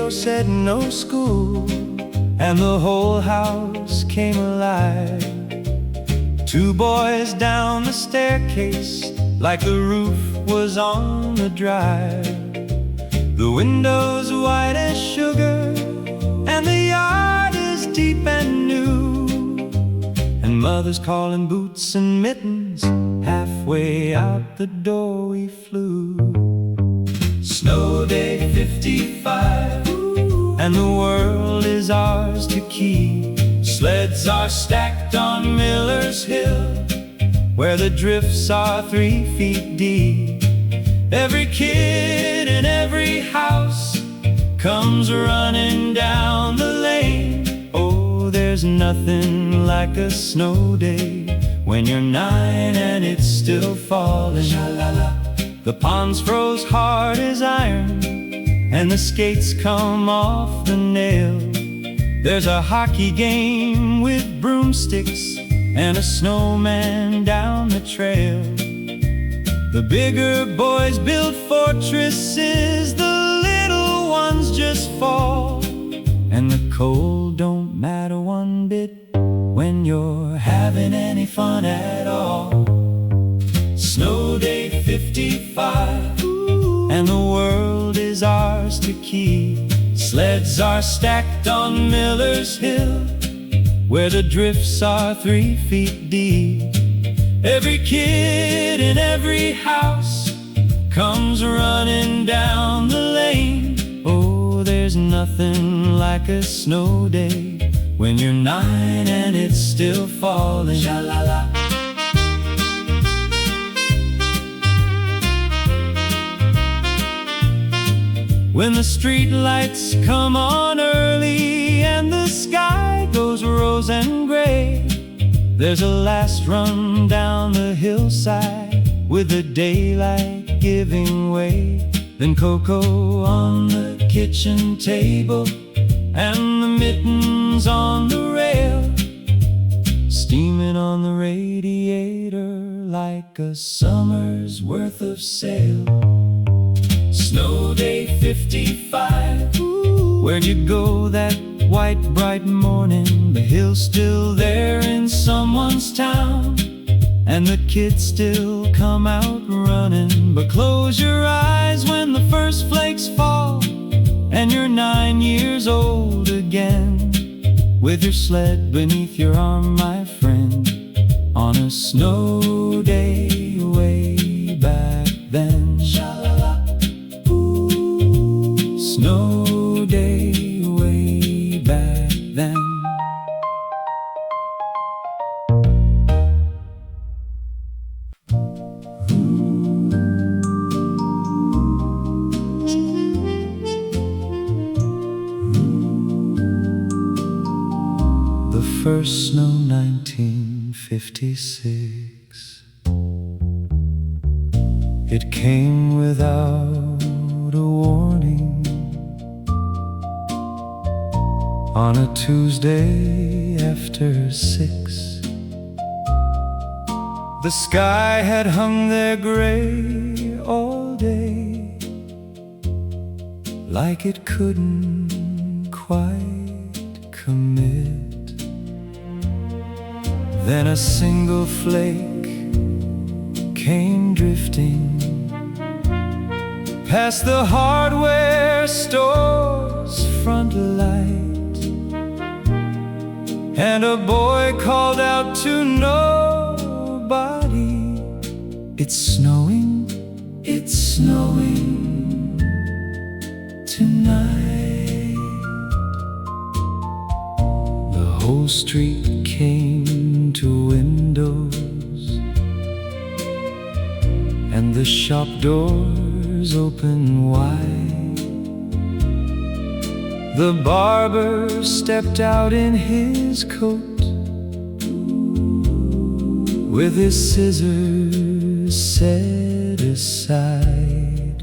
radio said no school, and the whole house came alive. Two boys down the staircase, like the roof was on the drive. The windows white as sugar, and the yard is deep and new, and mother's calling boots and mittens. Halfway out the door we flew. Snow day 55, and the world is ours to keep. Sleds are stacked on Miller's Hill, where the drifts are 3 feet deep. Every kid in every house comes running down the lane. Oh, there's nothing like a snow day when you're 9 and it's still falling. Sha-la-la. The ponds froze hard as iron, and the skates come off the nail. There's a hockey game with broomsticks and a snowman down the trail. The bigger boys build fortresses, the little ones just fall, and the cold don't matter one bit when you're having any fun at all. Snow day 55, and the world is ours to keep. Sleds are stacked on Miller's Hill, where the drifts are 3 feet deep. Every kid in every house comes running down the lane. Oh, there's nothing like a snow day when you're 9 and it's still falling. Sha-la-la. When the street lights come on early and the sky goes rose and gray, there's a last run down the hillside with the daylight giving way. Then cocoa on the kitchen table and the mittens on the rail, steaming on the radiator like a summer's worth of sail. Snow day 55, where'd you go that white bright morning? The hill's still there in someone's town, and the kids still come out running. But close your eyes when the first flakes fall, and you're 9 years old again, with your sled beneath your arm, my friend, on a snow day way back then. Snow day way back then. The first snow 1956. It came without a warning, on a Tuesday after 6. The sky had hung there gray all day, like it couldn't quite commit. Then a single flake came drifting past the hardware store's front light, and a boy called out to nobody, "It's snowing, it's snowing tonight." The whole street came to windows, and the shop doors open wide. The barber stepped out in his coat, with his scissors set aside.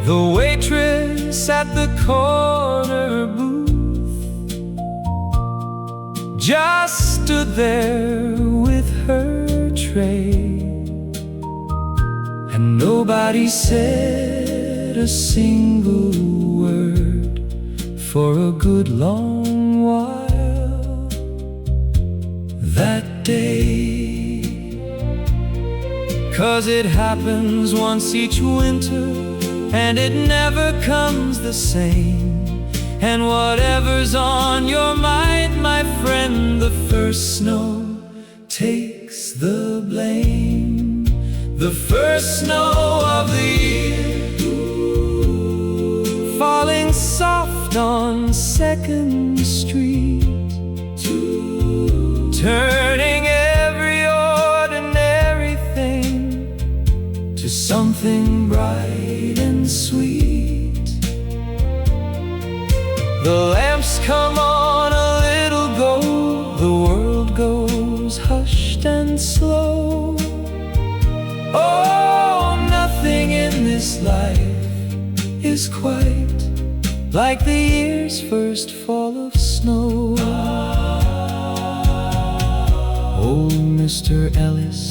The waitress at the corner booth just stood there with her tray, and nobody said said a single word for a good long while that day. 'Cause it happens once each winter, and it never comes the same. And whatever's on your mind, my friend, the first snow takes the blame. The first snow of the year, falling soft on 2nd Street, turning every ordinary thing to something bright and sweet. The lamps come on a little go, the world goes hushed and slow. Oh, nothing in this life is quite like the year's first fall of snow. Old Mr. Ellis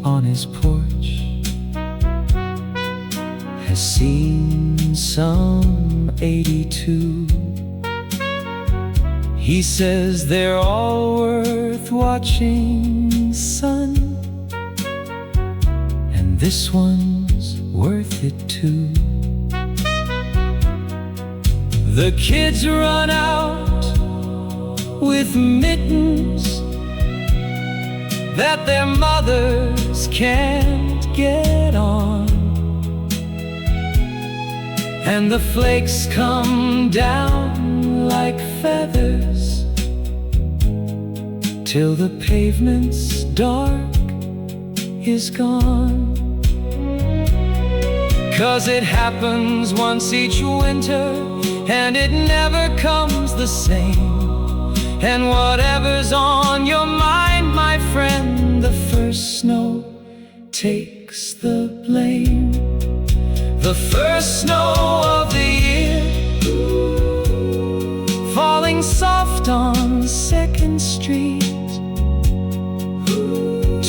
on his porch has seen some 82. He says they're all worth watching, son, and this one's worth it too. The kids run out with mittens that their mothers can't get on, and the flakes come down like feathers till the pavement's dark is gone. 'Cause it happens once each winter, and it never comes the same. And whatever's on your mind, my friend, the first snow takes the blame. The first snow of the year, falling soft on 2nd Street,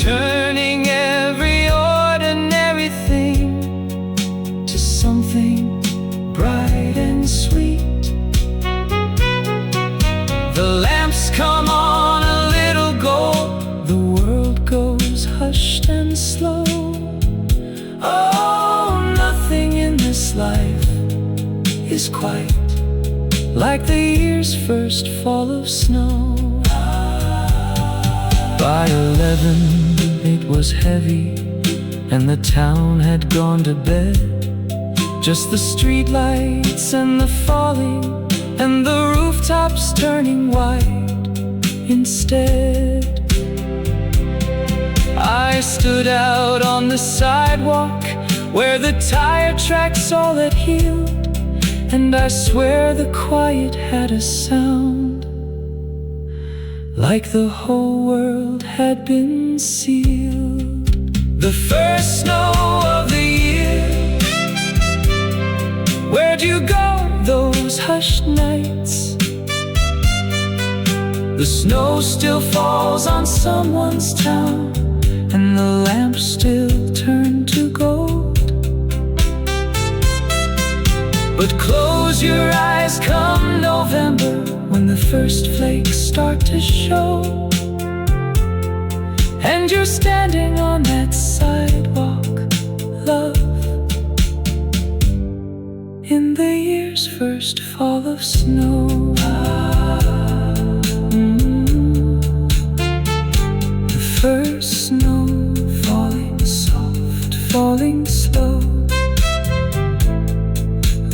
turning every ordinary thing to something bright and sweet. The lamps come on a little go, the world goes hushed and slow. Oh, nothing in this life is quite like the year's first fall of snow. By 11 it was heavy, and the town had gone to bed. Just the street lights and the falling, and the rooftops turning white instead. I stood out on the sidewalk where the tire tracks all had healed, and I swear the quiet had a sound like the whole world had been sealed. The first snow of the year, where'd you go those hushed nights? The snow still falls on someone's town, and the lamps still turn to gold. But close your eyes come November, when the first flakes start to show, and you're standing on that sidewalk, love, in the year's first fall of snow. The first snow falling soft, falling slow.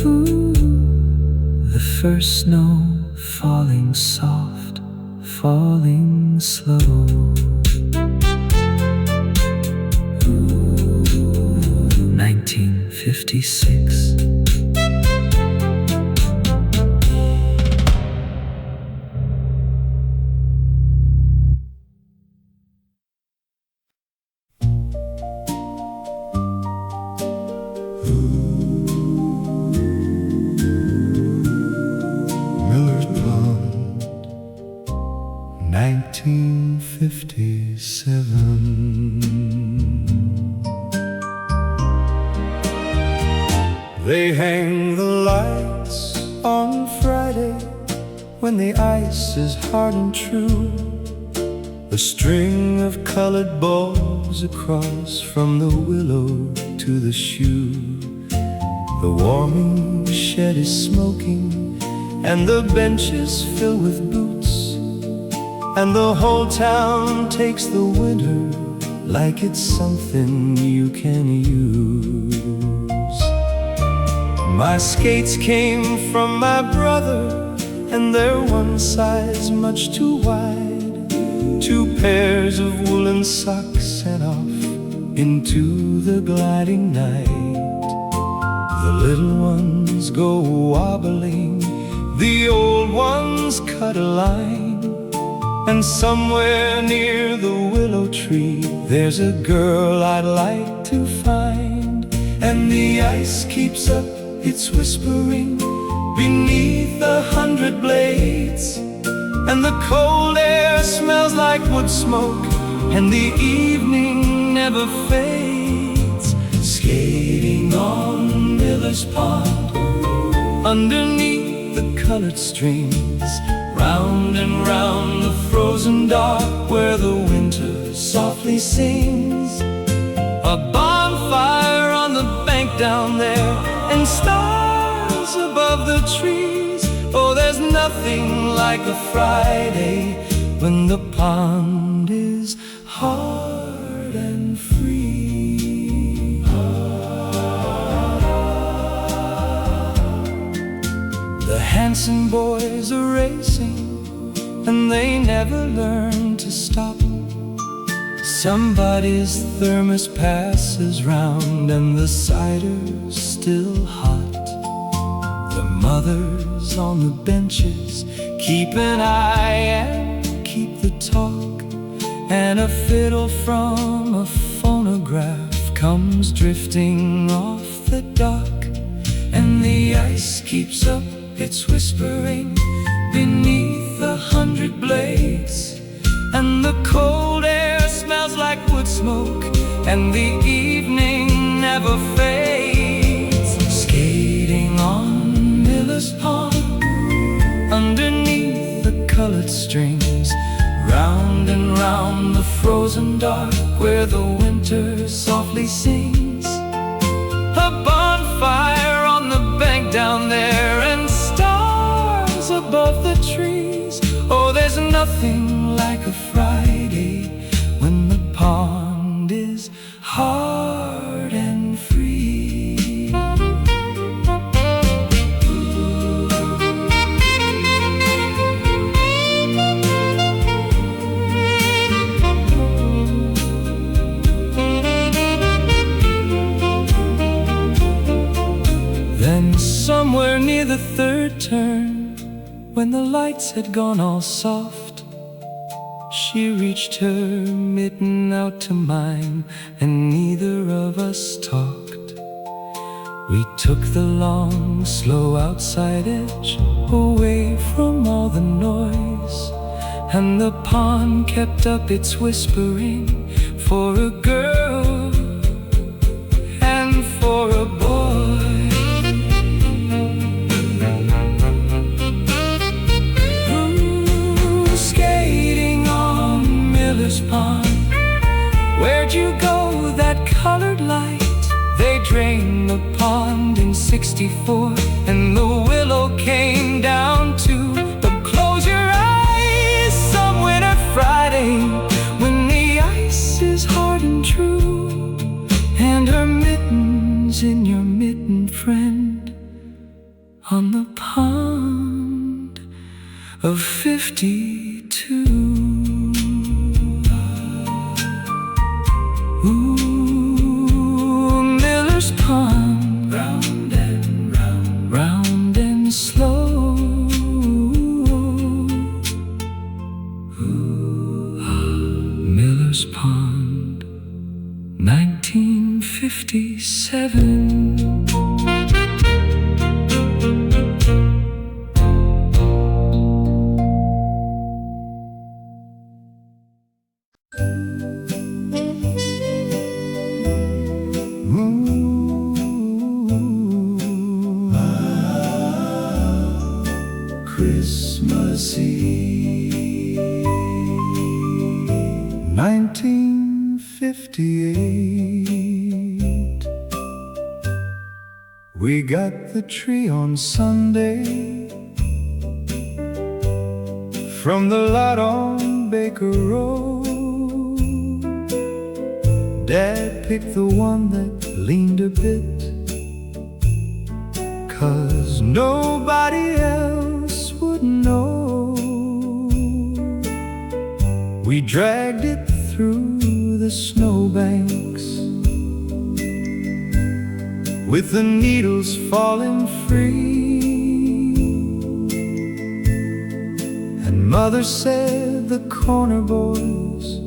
Ooh, the first snow falling soft, falling slow. Ooh, 1956. Miller's Pond, 1957. They hang the lights on Friday when the ice is hard and true. A string of colored balls across from the willow to the shoe. The warming shed is smoking and the benches fill with boots, and the whole town takes the winter like it's something you can use. My skates came from my brother, and they're one size much too wide. 2 pairs of woolen socks sent off into the gliding night. The little ones go wobbling, the old ones cut a line, and somewhere near the willow tree there's a girl I'd like to find. And the ice keeps up its whispering beneath 100 blades, and the cold air smells like wood smoke, and the evening never fades. Skating on Miller's Pond, underneath the colored streams, round and round the frozen dark where the winter softly sings. A bonfire on the bank down there, and stars above the trees. Oh, there's nothing like a Friday when the pond is hard and free. The Hanson boys are racing, and they never learn to stop. Somebody's thermos passes round, and the cider's still hot. The mothers on the benches keep an eye and keep the talk, and a fiddle from a phonograph comes drifting off the dock. And the ice keeps up its whispering beneath 100 blades, and the cold air smells like wood smoke, and the evening never fades. Skating on Miller's Pond, underneath the colored strings, round and round the frozen dark where the winter softly sings. A bonfire on the bank down there, and stars above the trees. Oh, there's nothing like a Friday when the pond is hard and free. Then somewhere near the 3rd turn, when the lights had gone all soft, she reached her mitten out to mine, and neither of us talked. We took the long, slow outside edge, away from all the noise, and the pond kept up its whispering for a girl and for a boy. Pond, where'd you go, that colored light? They drained the pond in '64, and the willow came down too. But close your eyes some winter Friday when the ice is hard and true, and her mittens in your mitten, friend, on the pond of 52. Ooh, Miller's Pond, round and round, round and slow. Ooh, Miller's Pond, 1957. Christmas Eve, 1958. We got the tree on Sunday from the lot on Baker Road. Dad picked the one that leaned a bit, 'cause nobody else would know. We dragged it through the snowbanks with the needles falling free, and Mother said the corner boys,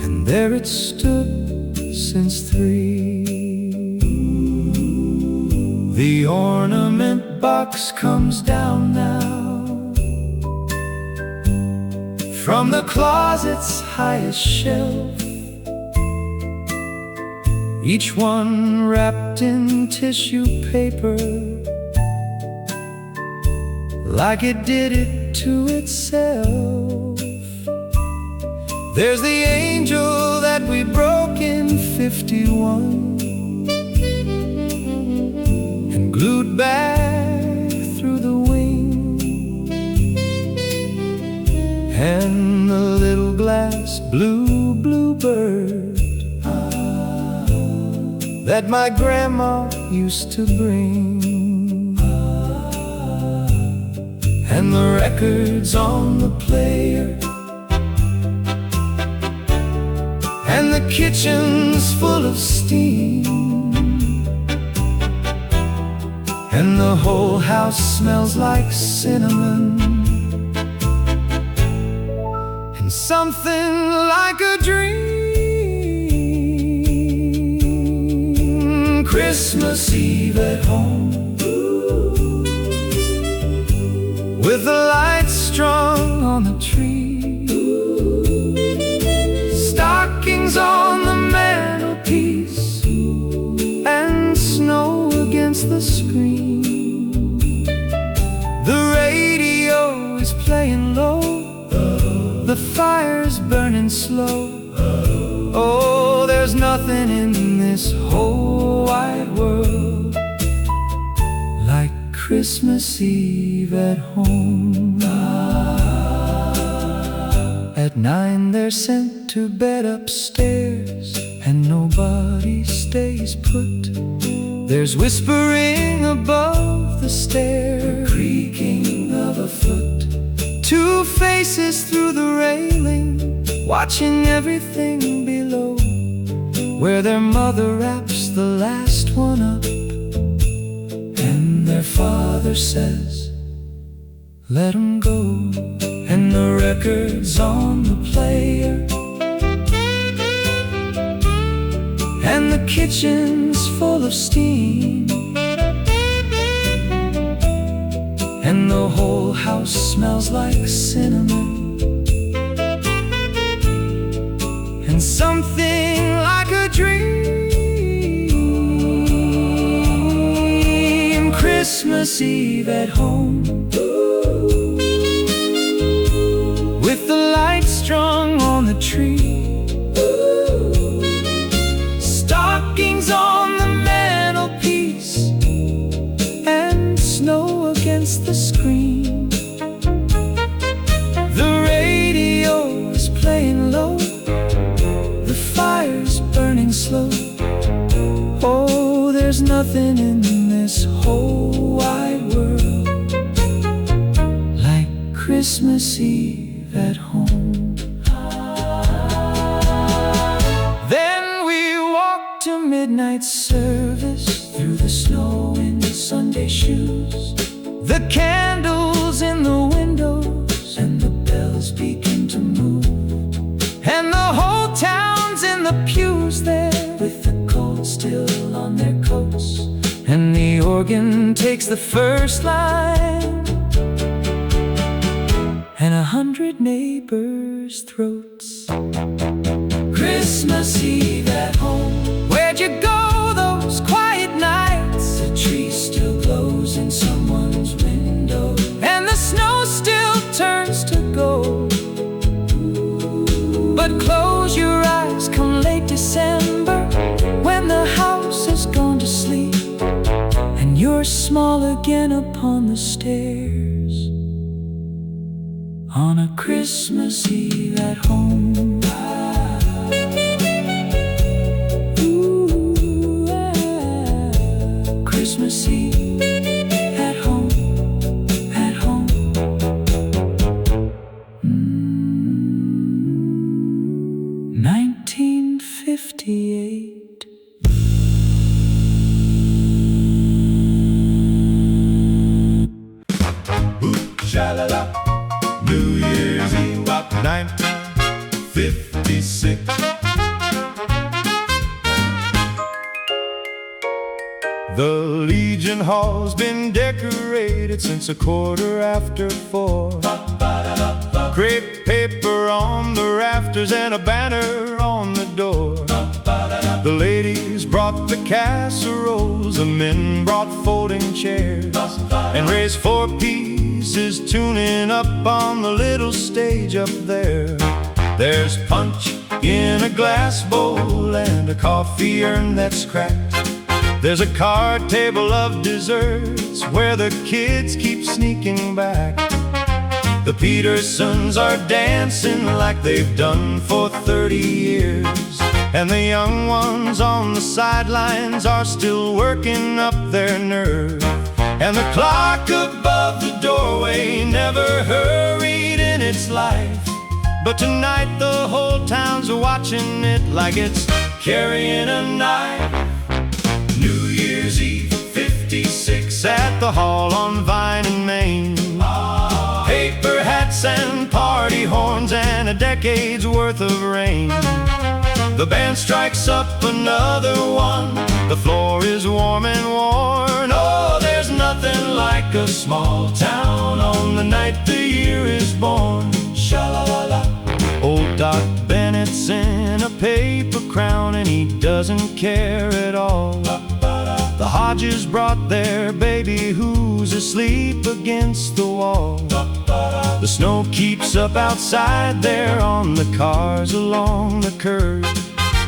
and there it stood since 3. The ornament box comes down now from the closet's highest shelf, each one wrapped in tissue paper, like it did it to itself. There's the angel that we broke in 51 and glued back through the wing, and the little glass blue bluebird that my grandma used to bring, and the records on the player, and the kitchen's full of steam, and the whole house smells like cinnamon, and something like a dream. Christmas Eve at home, with the lights strung on the tree, stockings on the mantelpiece, and snow against the screen. The radio is playing low, the fire's burning slow. Oh, there's nothing in this whole wide world like Christmas Eve at home. At 9 they're sent to bed upstairs, and nobody stays put. There's whispering above the stair, the creaking of a foot. 2 faces through the railing, watching everything below, where their mother wraps the last one up, and their father says, let 'em go. And the records on the player, and the kitchen's full of steam, and the whole house smells like cinnamon, and something like a dream. Christmas Eve at home, with the lights strung on the tree, stockings on the mantelpiece, and snow against the screen. The radio is playing low, the fire's burning slow. Oh, there's nothing in this whole wide world like Christmas Eve at home. Then we walked to midnight service through the snow in Sunday shoes, the candles in the windows, and the bells begin to move, and the whole town's in the pews there, with the cold still on their coats, and the organ takes the first line, and 100 neighbors' throats. Christmas Eve at home, where'd you go those quiet nights? The tree still glows in someone's window, and the small again upon the stairs on a Christmas Eve at home. Ooh, Christmas Eve at home, at home. 1958. Sha-la-la, New Year's Eve, 1956. The Legion Hall's been decorated since 4:15. Crepe paper on the rafters and a banner on the door. The ladies brought the casseroles, the men brought folding chairs, and raised 4 pieces tuning up on the little stage up there. There's punch in a glass bowl and a coffee urn that's cracked. There's a card table of desserts where the kids keep sneaking back. The Petersons are dancing like they've done for 30 years, and the young ones on the sidelines are still working up their nerve. And the clock above the doorway never hurried in its life, but tonight the whole town's watching it like it's carrying a knife. New Year's Eve, 56, at the hall on Vine and Main. Paper hats and party horns and a decade's worth of rain. The band strikes up another one. The floor is warm and worn. Oh, there's nothing like a small town on the night the year is born. Sha-la-la-la. Old Doc Bennett's in a paper crown and he doesn't care at all. The Hodges brought their baby who's asleep against the wall. The snow keeps up outside there on the cars along the curb,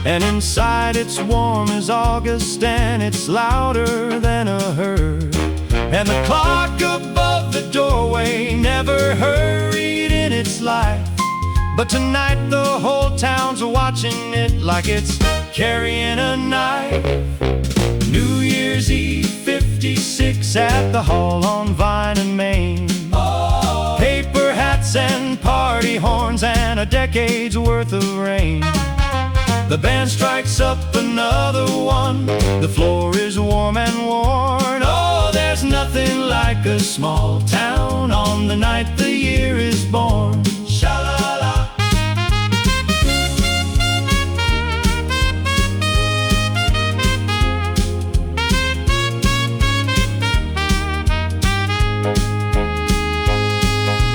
and inside it's warm as August and it's louder than a herd. And the clock above the doorway never hurried in its life, but tonight the whole town's watching it like it's carrying a knife. New Year's Eve, 56, at the hall on Vine and Main. Paper hats and party horns and a decade's worth of rain. The band strikes up another one. The floor is warm and worn. Oh, there's nothing like a small town on the night the year is born. Sha-la-la.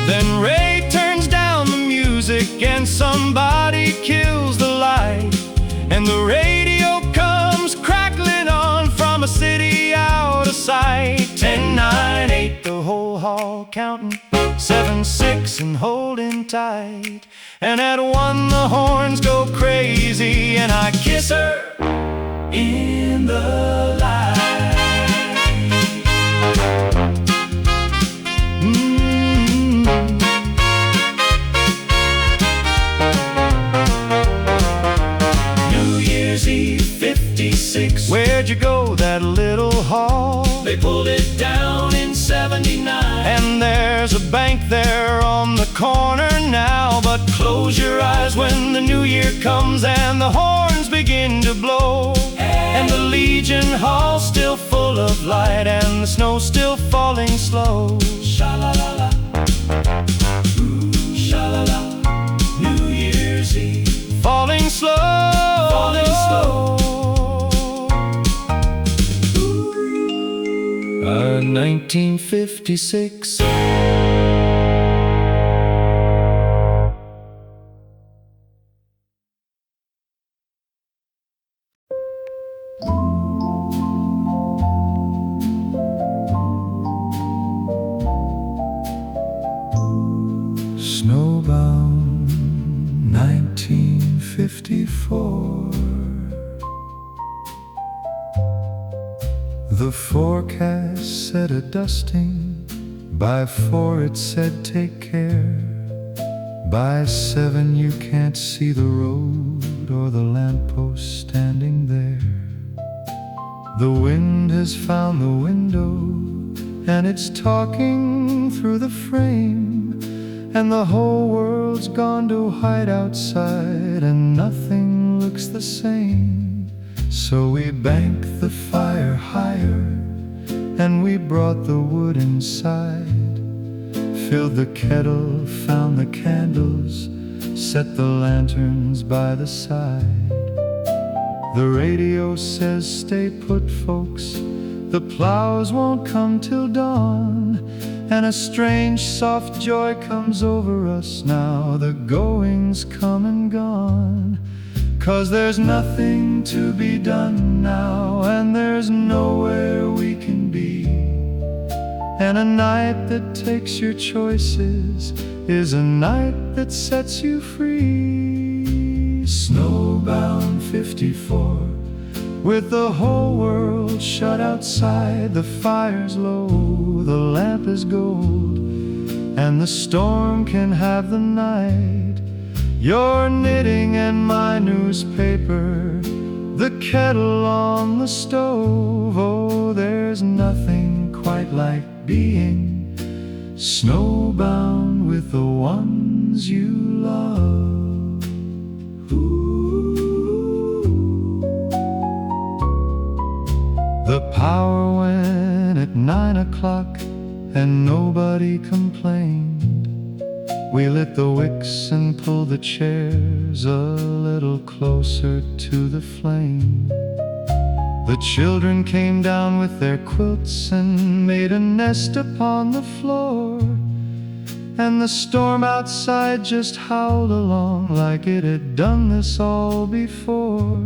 Then Ray turns down the music and somebody kills the light, and the radio comes crackling on from a city out of sight. 10, 9, 8, the whole hall counting, 7, 6 and holding tight. And at 1 the horns go crazy and I kiss her in the light. Where'd you go, that little hall? They pulled it down in 79. And there's a bank there on the corner now. But close your eyes when the new year comes and the horns begin to blow. And the Legion Hall's still full of light and the snow's still falling slow. Sha-la-la-la, ooh, sha-la-la, New Year's Eve, falling slow, falling slow. 1956. Snowbound, 1954. The forecast said a dusting. By 4 it said take care. By 7 you can't see the road or the lamppost standing there. The wind has found the window and it's talking through the frame, and the whole world's gone to hide outside and nothing looks the same. So we banked the fire higher and we brought the wood inside, filled the kettle, found the candles, set the lanterns by the side. The radio says stay put folks, the plows won't come till dawn, and a strange soft joy comes over us now the going's come and gone. 'Cause there's nothing to be done now, and there's nowhere we can be, and a night that takes your choices is a night that sets you free. Snowbound 54, with the whole world shut outside, the fire's low, the lamp is gold, and the storm can have the night. Your knitting and my newspaper, the kettle on the stove. Oh, there's nothing quite like being snowbound with the ones you love. Ooh. The power went at 9 o'clock and nobody complained. We lit the wicks and pulled the chairs a little closer to the flame. The children came down with their quilts and made a nest upon the floor, and the storm outside just howled along like it had done this all before.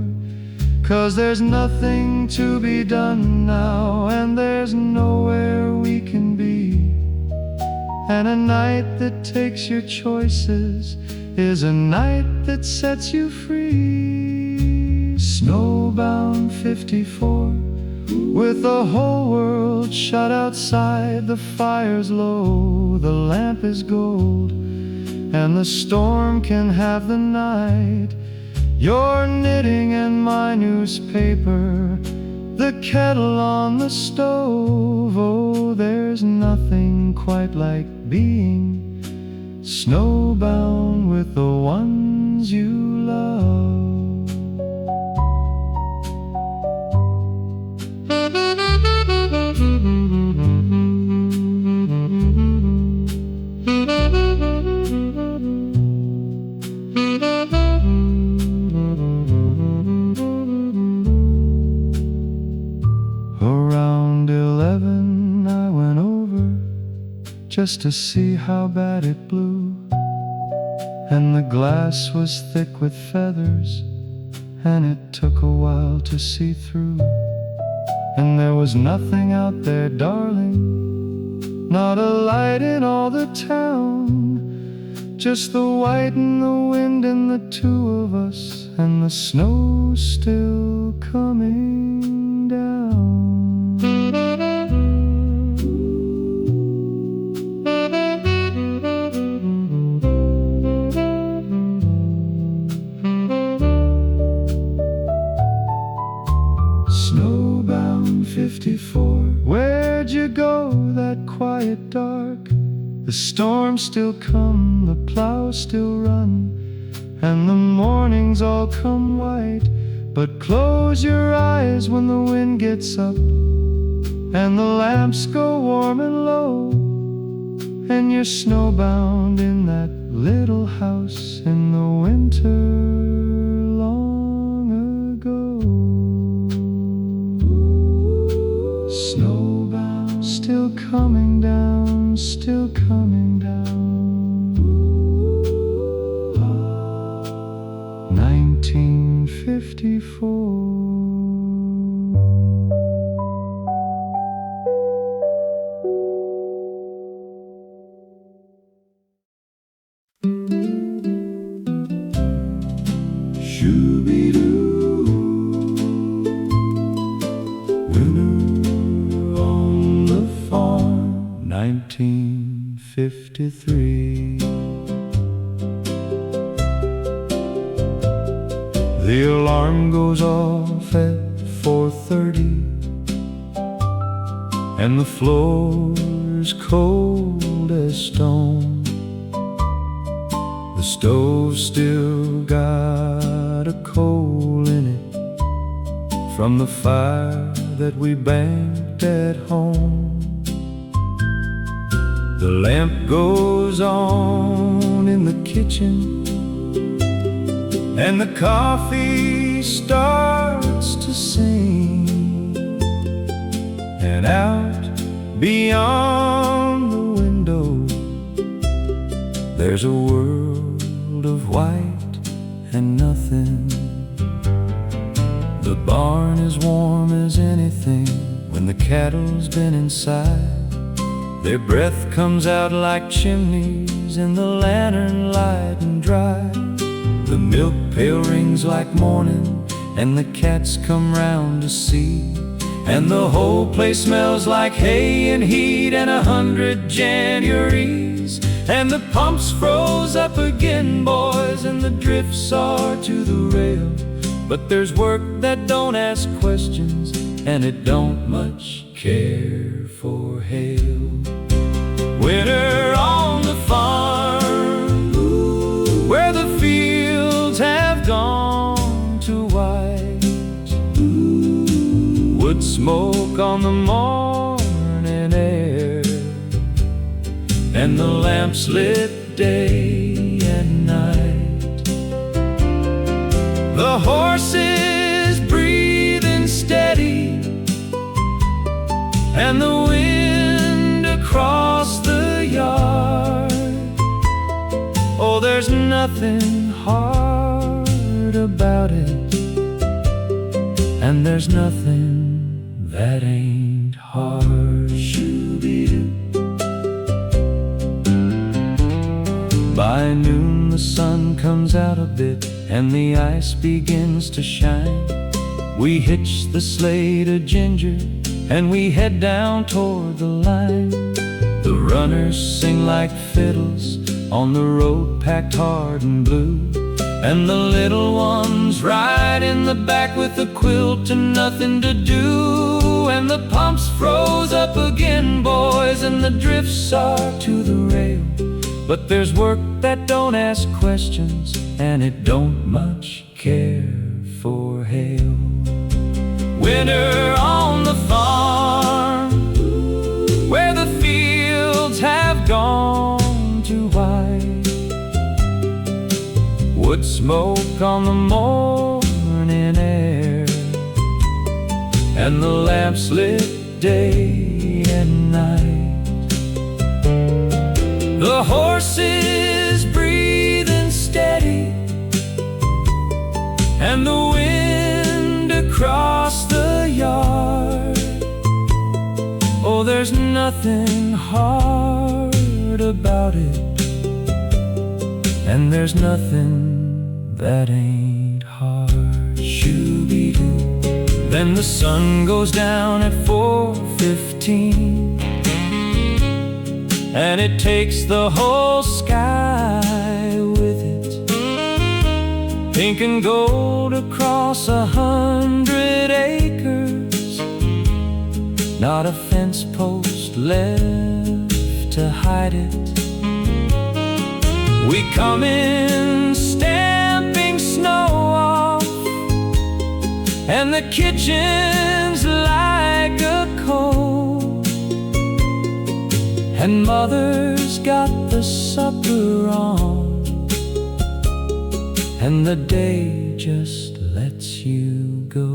'Cause there's nothing to be done now, and there's nowhere we can be, and a night that takes your choices is a night that sets you free. Snowbound 54, with the whole world shut outside, the fire's low, the lamp is gold, and the storm can have the night. Your knitting and my newspaper, the kettle on the stove. Oh, there's nothing quite like being snowbound with the ones you love. Around 11 I went over just to see how bad it blew, and the glass was thick with feathers, and it took a while to see through. And there was nothing out there, darling, not a light in all the town, just the white and the wind and the two of us, and the snow still coming down. Snowbound 54, where'd you go that quiet dark? The storms still come, the plows still run, and the mornings all come white. But close your eyes when the wind gets up, and the lamps go warm and low, and you're snowbound in that little house in the winter long ago. Snowbound, still coming down, still coming down. 1954. 1963. The alarm goes off at 4:30, and the floor's cold as stone. The stove's still got a coal in it from the fire that we banked at home. The lamp goes on in the kitchen, and the coffee starts to sing. And out beyond the window, there's a world of white and nothing. The barn is warm as anything when the cattle's been inside. Their breath comes out like chimneys in the lantern light and dry. The milk pail rings like morning, and the cats come round to see. And the whole place smells like hay and heat and 100 Januaries. And the pump's froze up again, boys, and the drifts are to the rail. But there's work that don't ask questions, and it don't much care for hail. Winter on the farm, where the fields have gone to white. Wood smoke on the morning air, and the lamps lit day and night. The horses breathing steady, and the wind across the yard. Oh, there's nothing hard about it, and there's nothing that ain't hard. Shoo-be-doo. By noon the sun comes out a bit, and the ice begins to shine. We hitch the sleigh to Ginger, and we head down toward the line. The runners sing like fiddles on the road packed hard and blue, and the little ones ride in the back with a quilt and nothing to do. And the pumps froze up again, boys, and the drifts are to the rail. But there's work that don't ask questions, and it don't much care for hail. Winter on the farm, where the fields have gone to white. Wood smoke on the morning air, and the lamps lit day and night. The horses breathing steady, and the wind across the yard. Oh, there's nothing hard about it, and there's nothing that ain't hard. Shoo-be-doo. Then the sun goes down at 4:15, and it takes the whole sky with it, pink and gold across 100 acres. Not a fence post left to hide it. We come in stamping snow off, and the kitchen's like a coal, and Mother's got the supper on, and the day just lets you go.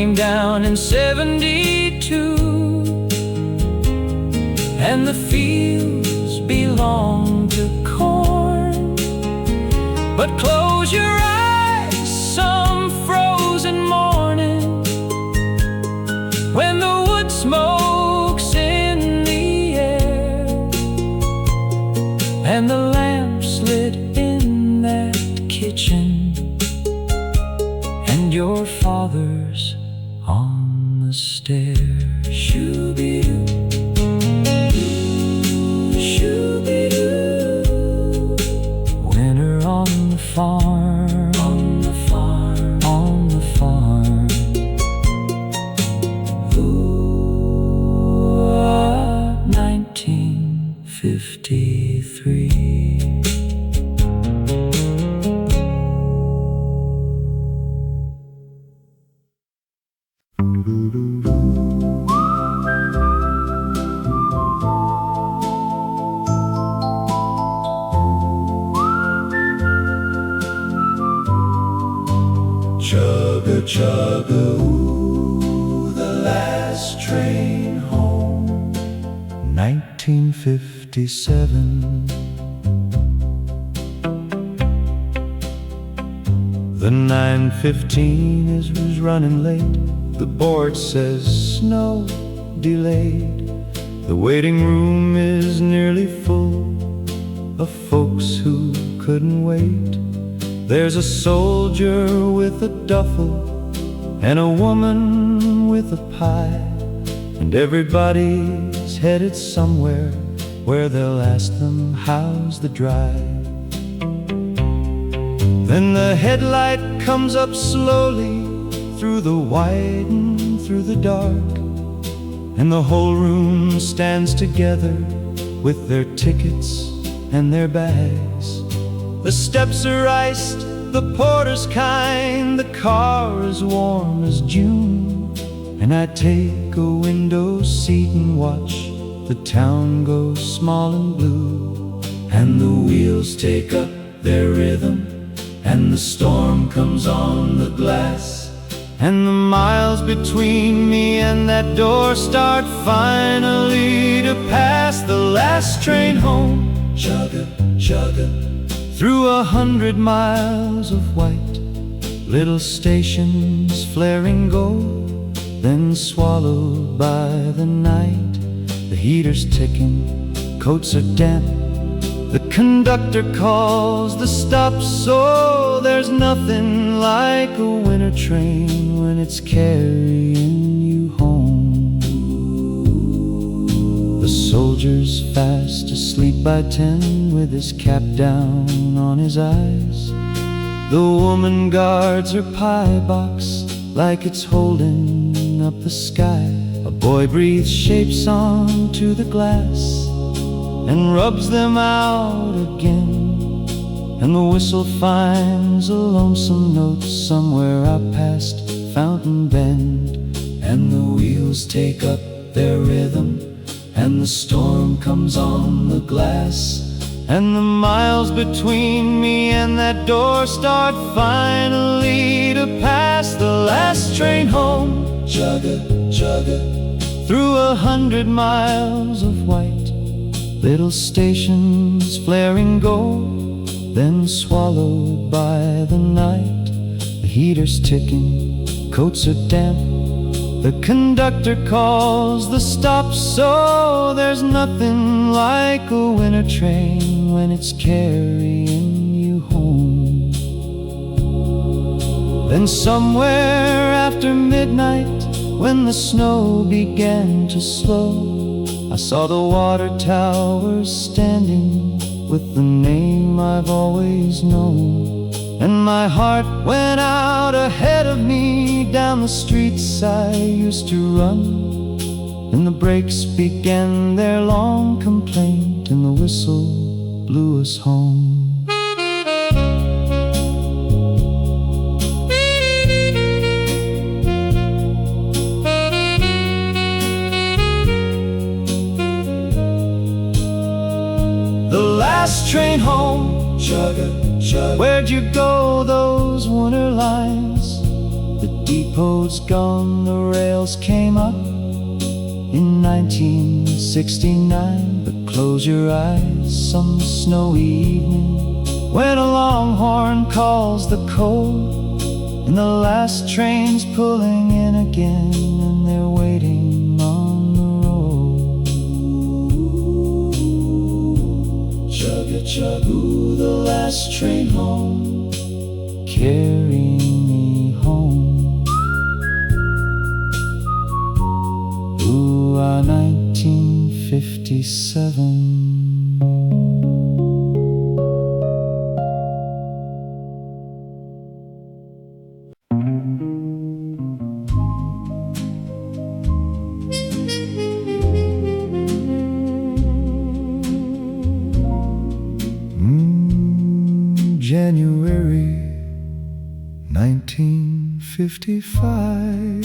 Came down in 72, and the fields belong to corn. But close your eyes, some froze blues and morning, when the wood smoke's in the air, and the lamps lit in that kitchen, and your father's on the stair. Shoo-be-doo, shoo-be-doo. Winter on the farm, on the farm, on the farm. Ooh, 1953. Chugga, chugga, ooh, the last train home. 1957. The 9:15 is running late. The board says snow delayed. The waiting room is nearly full of folks who couldn't wait. There's a soldier with a duffel and a woman with a pie, and everybody's headed somewhere where they'll ask them how's the drive. Then the headlight comes up slowly through the white and through the dark, and the whole room stands together with their tickets and their bags. The steps are iced, the porter's kind, the car is warm as June, and I take a window seat and watch the town go small and blue. And the wheels take up their rhythm, and the storm comes on the glass, and the miles between me and that door start finally to pass. The last train home, chugga, chugga, through 100 miles of white, little stations flaring gold, then swallowed by the night. The heater's ticking, coats are damp, the conductor calls the stop, so there's nothing like a winter train when it's carrying you home. The soldier's fast asleep by 10 with his cap down on his eyes. The woman guards her pie box like it's holding up the sky. A boy breathes shapes onto the glass and rubs them out again, and the whistle finds a lonesome note somewhere out past Fountain Bend. and the wheels take up their rhythm, and the storm comes on the glass, and the miles between me and that door start finally to pass. The last train home, chugga, chugga, through 100 miles of white, little stations flaring gold, then swallowed by the night. The heater's ticking, coats are damp, the conductor calls the stop, so there's nothing like a winter train when it's carrying you home. Then somewhere after midnight, when the snow began to slow, I saw the water towers standing with the name I've always known, and my heart went out ahead of me down the streets I used to run, and the brakes began their long complaint, and the whistle blew us home. Last train home, chugga, chugga, where'd you go those winter lines? The depot's gone, the rails came up in 1969. But close your eyes some snowy evening, when a longhorn calls the cold, And the last train's pulling in again, and they're waiting on the road. Chugga-chug-oo, the last train home, carrying me home. Ooh, 1957. January 1955.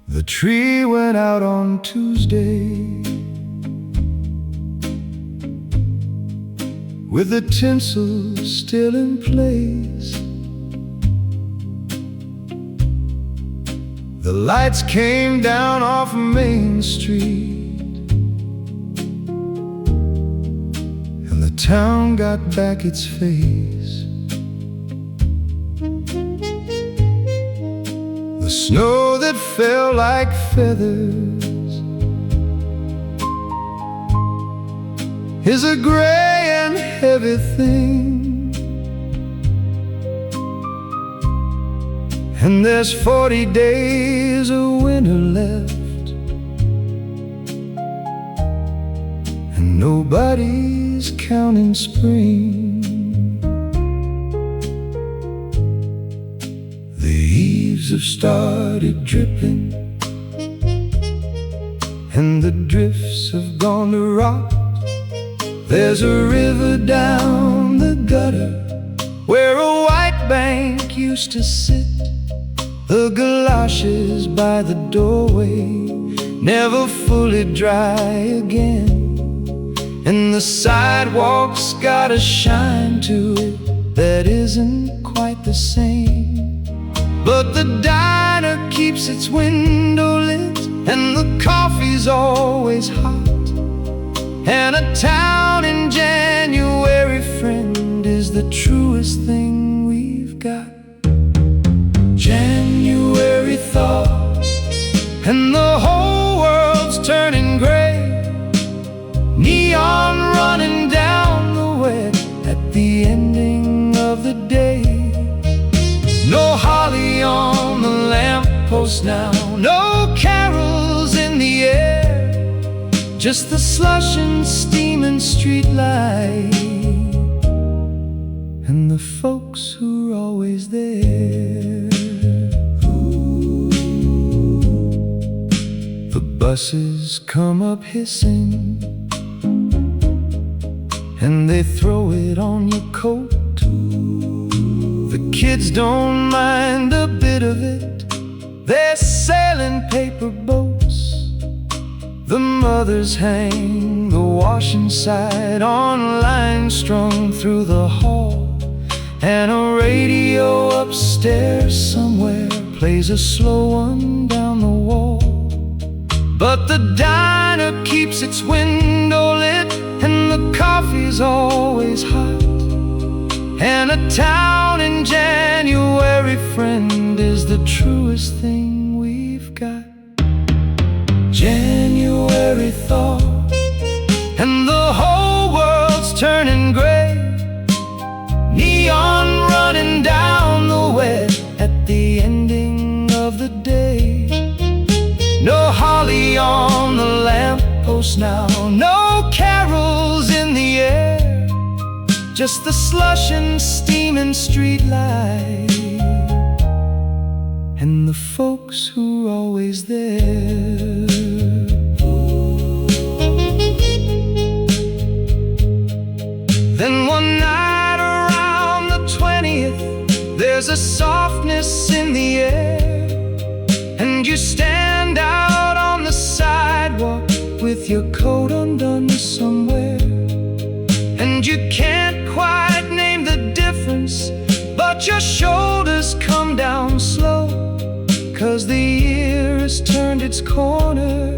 The tree went out on Tuesday, with the tinsel still in place. The lights came down off Main Street, the town got back its face. The snow that fell like feathers is a gray and heavy thing, and there's 40 days of winter left, and nobody's counting spring. The eaves have started dripping, and the drifts have gone to rot. There's a river down the gutter where a white bank used to sit. The galoshes by the doorway never fully dry again, and the sidewalk's got a shine to it that isn't quite the same. But the diner keeps its window lit, and the coffee's always hot, and a town in January, friend, is the truest thing we've got. January thaw, and the whole world's turning gray. Neon running down the way at the ending of the day. No holly on the lamppost now, no carols in the air, just the slush and steaming street light, and the folks who're always there. The buses come up hissing, and they throw it on your coat. The kids don't mind a bit of it, they're sailing paper boats. The mothers hang the washing side on lines strung through the hall, and a radio upstairs somewhere plays a slow one down the wall. But the diner keeps its window lit, and the coffee's always hot, and a town in January, friend, is the truest thing we've got. January thaw, and the whole world's turning gray. Neon running down the way at the ending of the day. No holly on the lamppost now, no carols in the air, just the slush and steaming street light, and the folks who're always there. Then one night around the 20th, there's a softness in the air, and you stand out on the sidewalk with your coat undone somewhere, and you can't quite name the difference, but your shoulders come down slow, 'cause the year has turned its corner,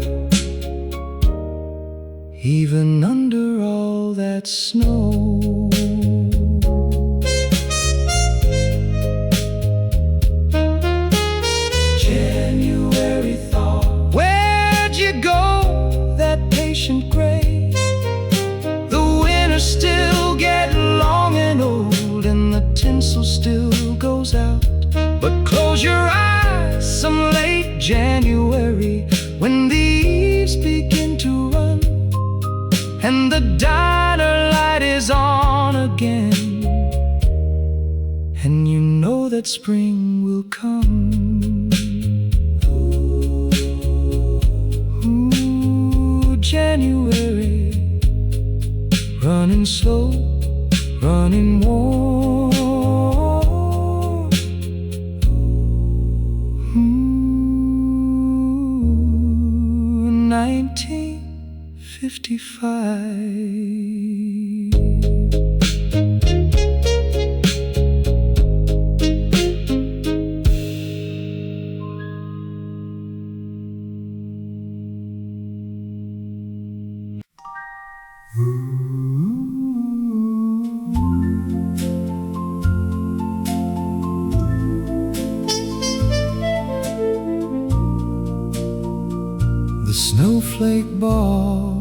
even under all that snow. that spring will come. Ooh, January, running slow, running warm. 1955. The Snowflake Ball,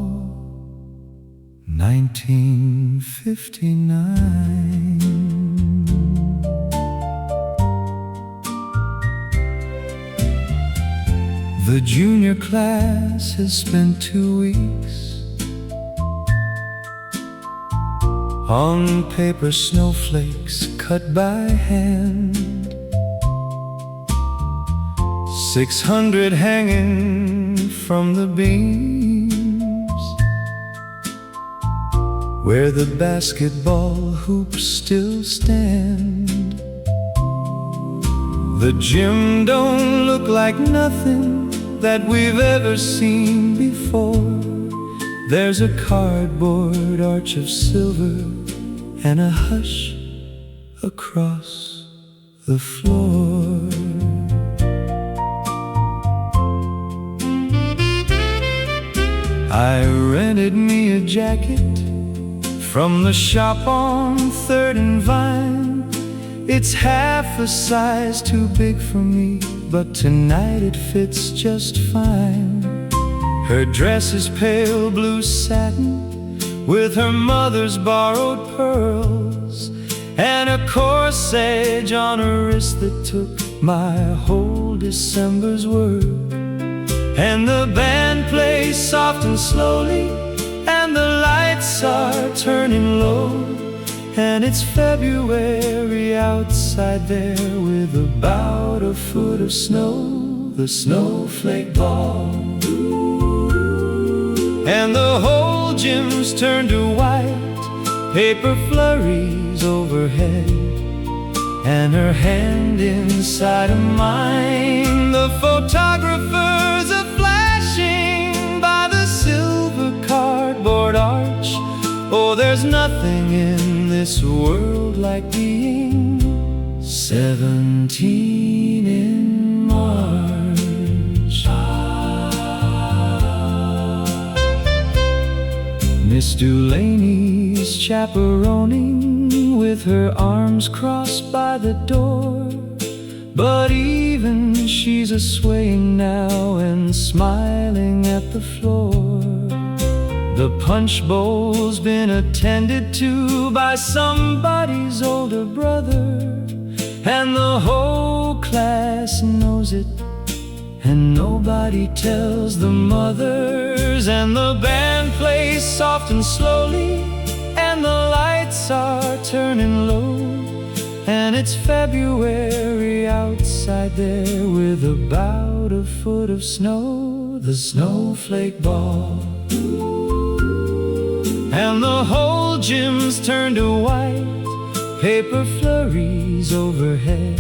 1959. The junior class has spent 2 weeks on paper snowflakes cut by hand. 600 hanging from the beams where the basketball hoops still stand. The gym don't look like nothing that we've ever seen before. There's a cardboard arch of silver and a hush across the floor. I rented me a jacket from the shop on 3rd and Vine. It's half a size too big for me, but tonight it fits just fine. Her dress is pale blue satin with her mother's borrowed pearls, and a corsage on her wrist that took my whole December's work. And the band plays soft and slowly, and the lights are turning low, and it's February outside there with about a foot of snow. The Snowflake Ball, and the whole gym's turned to white. Paper flurries overhead, and her hand inside of mine. The photographers are flashing by the silver cardboard arch. Oh, there's nothing in this world like being 17 in March. Miss Delaney's chaperoning with her arms crossed by the door, but even she's a-swaying now and smiling at the floor. The punch bowl's been attended to by somebody's older brother, and the whole class knows it, and nobody tells the mothers. And the band plays soft and slowly, and the lights are turning low, and it's February outside there with about a foot of snow. The Snowflake Ball, and the whole gym's turned to white. Paper flurries overhead,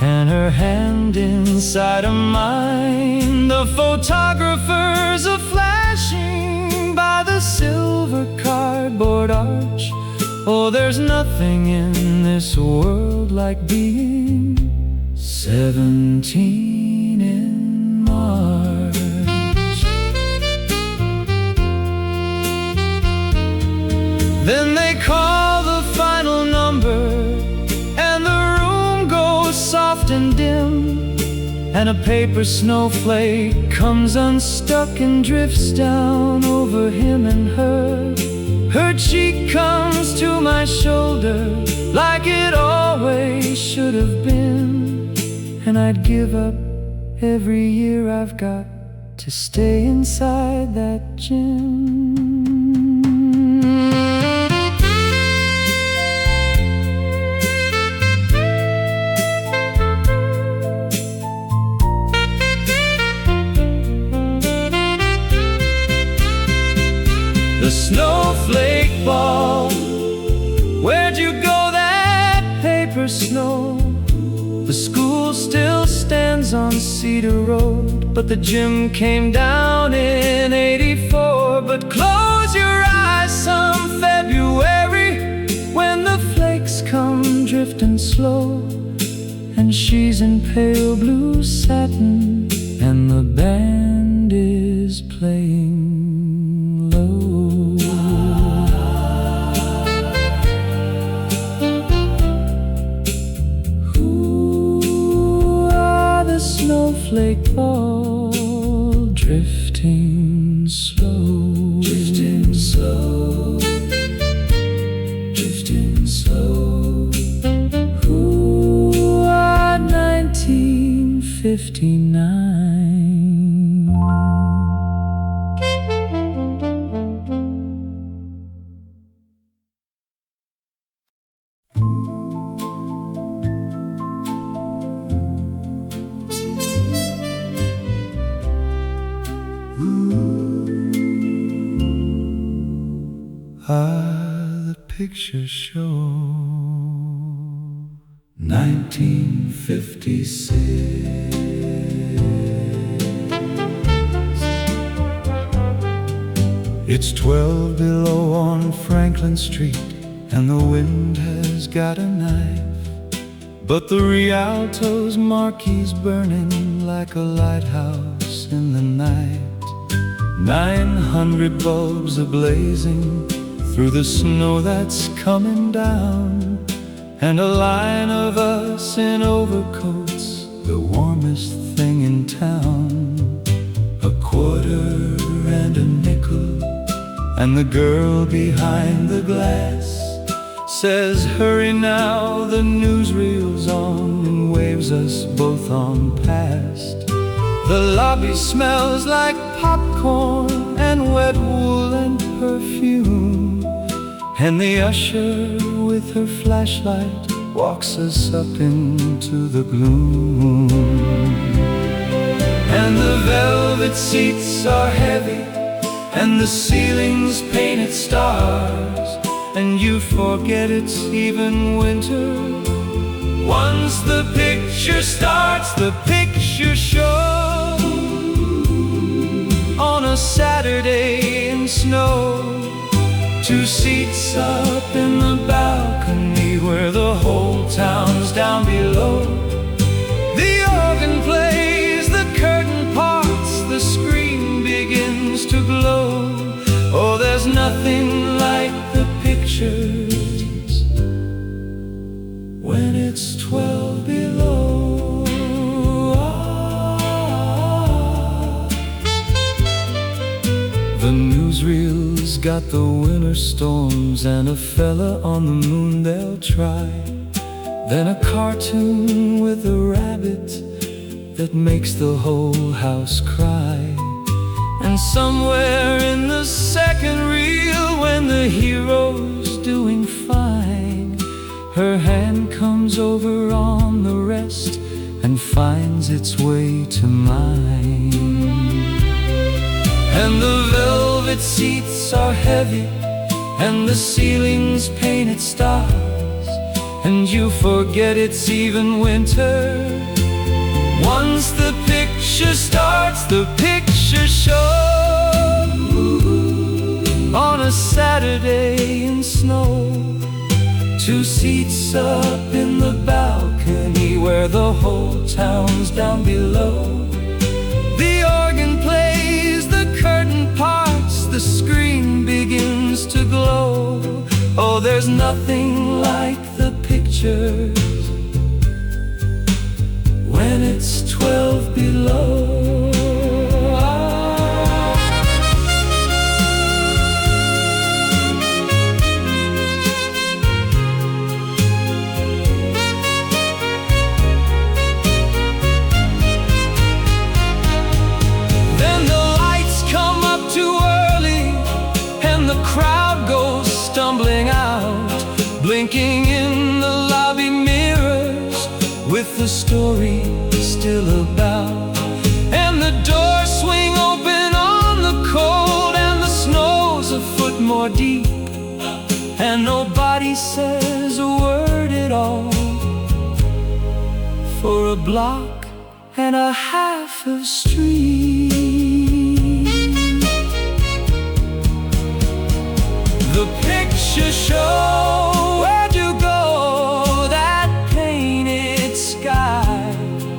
and her hand inside of mine. The photographers are flashing by the silver cardboard arch. Oh, there's nothing in this world like being 17 in March. Then they call the final number, and the room goes soft and dim, and a paper snowflake comes unstuck and drifts down over him and her. Her cheek comes to my shoulder like it always should have been, and I'd give up every year I've got to stay inside that gym. snow. The school still stands on Cedar Road, but the gym came down in '84. But close your eyes some February, when the flakes come drifting slow, and she's in pale blue satin, and the band is playing low. Who are the snowflake ball drifting slow, drifting slow, drifting slow? Who are 1959? The picture show 1956. It's 12 below on Franklin Street, and the wind has got a knife, but the Rialto's marquee's burning like a lighthouse in the night. 900 bulbs are blazing through the snow that's coming down, and a line of us in overcoats, the warmest thing in town. A quarter and a nickel, and the girl behind the glass says, "Hurry now, the newsreel's on," and waves us both on past. The lobby smells like popcorn and wet wool and perfume, and the usher with her flashlight walks us up into the gloom. And the velvet seats are heavy, and the ceiling's painted stars, and you forget it's even winter once the picture starts. The picture show on a Saturday in snow, 2 seats up in the balcony where the whole town's down below. The organ plays, the curtain parts, the screen begins to glow. Oh, there's nothing like the pictures when it's 12 below. The newsreel's got the winter storms, and a fella on the moon they'll try. Then a cartoon with a rabbit that makes the whole house cry. And somewhere in the second reel, when the hero's doing fine, her hand comes over on the rest and finds its way to mine. And the velvet seats are heavy, and the ceiling's painted stars, and you forget it's even winter once the picture starts. The picture show on a Saturday in snow, 2 seats up in the balcony where the whole town's down below. The organ plays, the curtain parts, the screen begins to glow. Oh, there's nothing like the pictures when it's 12 below. Stumbling out, blinking in the lobby mirrors, with the story still about. And the doors swing open on the cold, and the snow's a foot more deep, and nobody says a word at all. for a block and a half of street. The picture show, where'd you go, that painted sky?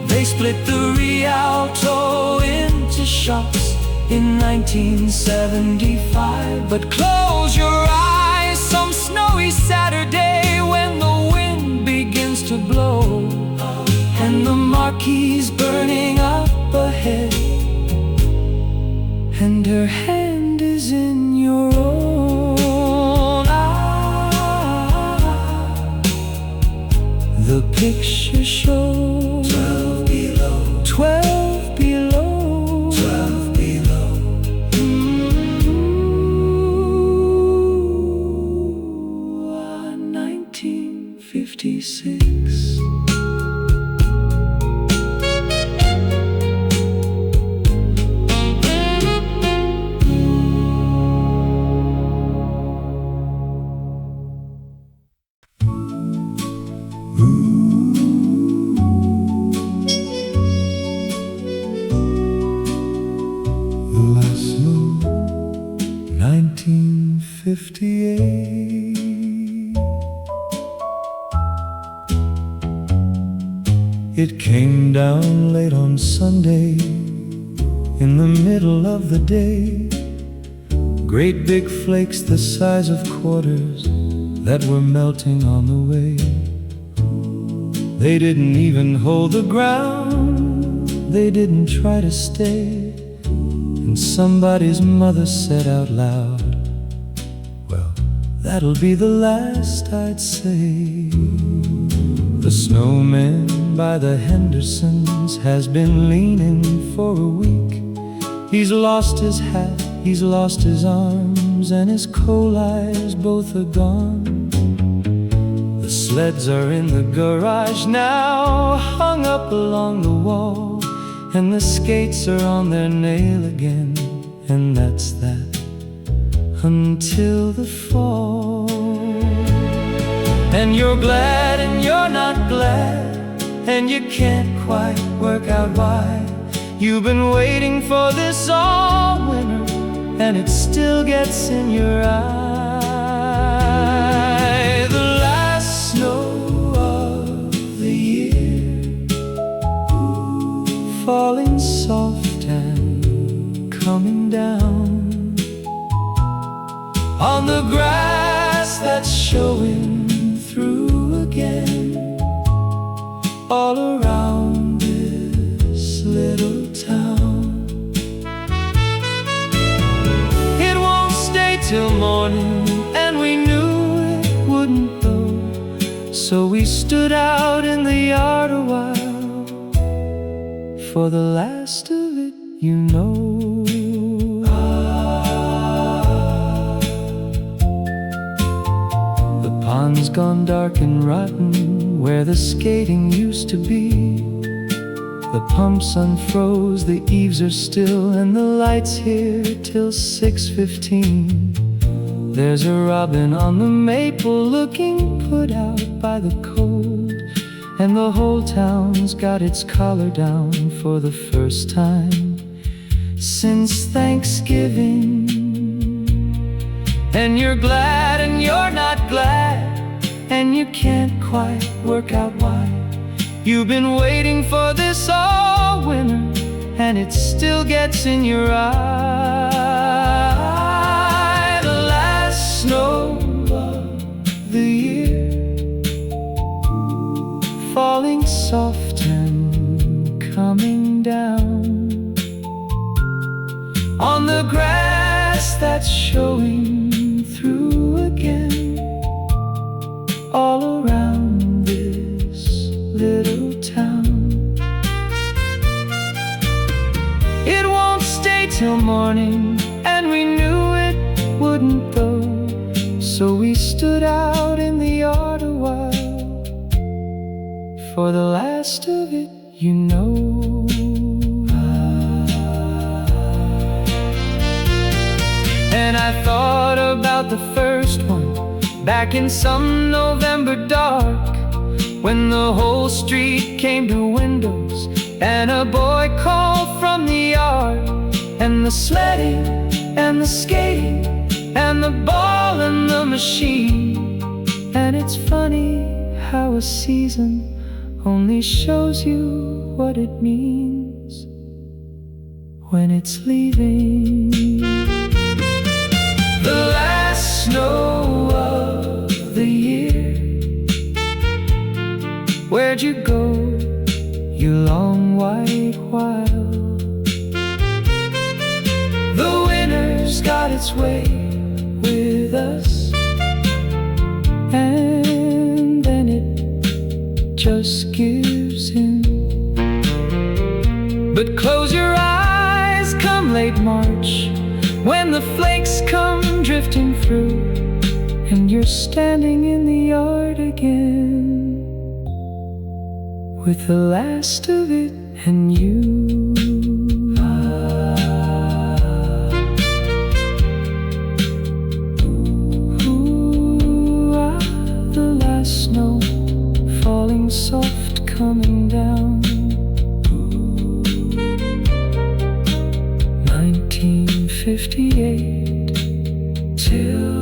They split the Rialto into shops in 1975. But close your eyes some snowy Saturday when the wind begins to blow and the marquee's burning up ahead, and her hand is in your own. The picture shows 12 below, 12 below, 12 below. 1956. Last moon, 1958. It came down late on Sunday, in the middle of the day. Great big flakes the size of quarters that were melting on the way. They didn't even hold the ground, they didn't try to stay. And somebody's mother said out loud, well, that'll be the last I'd say. The snowman by the Hendersons has been leaning for a week. He's lost his hat, he's lost his arms, and his coal eyes both are gone. The sleds are in the garage now, hung up along the wall, and the skates are on their nail again, and that's that until the fall. And you're glad and you're not glad, and you can't quite work out why. You've been waiting for this all winter, and it still gets in your eye. The last snow of the year, falling soft and coming down on the grass that's showing through again, all around this little town. It won't stay till morning, and we knew it wouldn't though, so we stood out in the yard a while for the last of it, you know. The pond's gone dark and rotten where the skating used to be. The pumps unfroze, the eaves are still, and the lights here till 6:15. There's a robin on the maple looking put out by the cold, and the whole town's got its collar down for the first time since Thanksgiving. And you're glad and you're not glad, and you can't quite work out why. You've been waiting for this all winter, and it still gets in your eye. The last snow of the year, falling soft and coming down on the grass that's showing through again, all around this little town. It won't stay till morning, and we knew it wouldn't though, so we stood out in the yard a while for the last of it, you know. And I thought about the first one back in some November dark, when the whole street came to windows, and a boy called from the yard, and the sledding, and the skating, and the ball and the machine. And it's funny how a season only shows you what it means when it's leaving. The last snow of the year, where'd you go, you long white while? The winter's got its way with us, and then it just gives in. But close your eyes come late March, when the flakes come drifting through, and you're standing in the yard again, with the last of it and you. The last snow falling soft coming down. 1958 till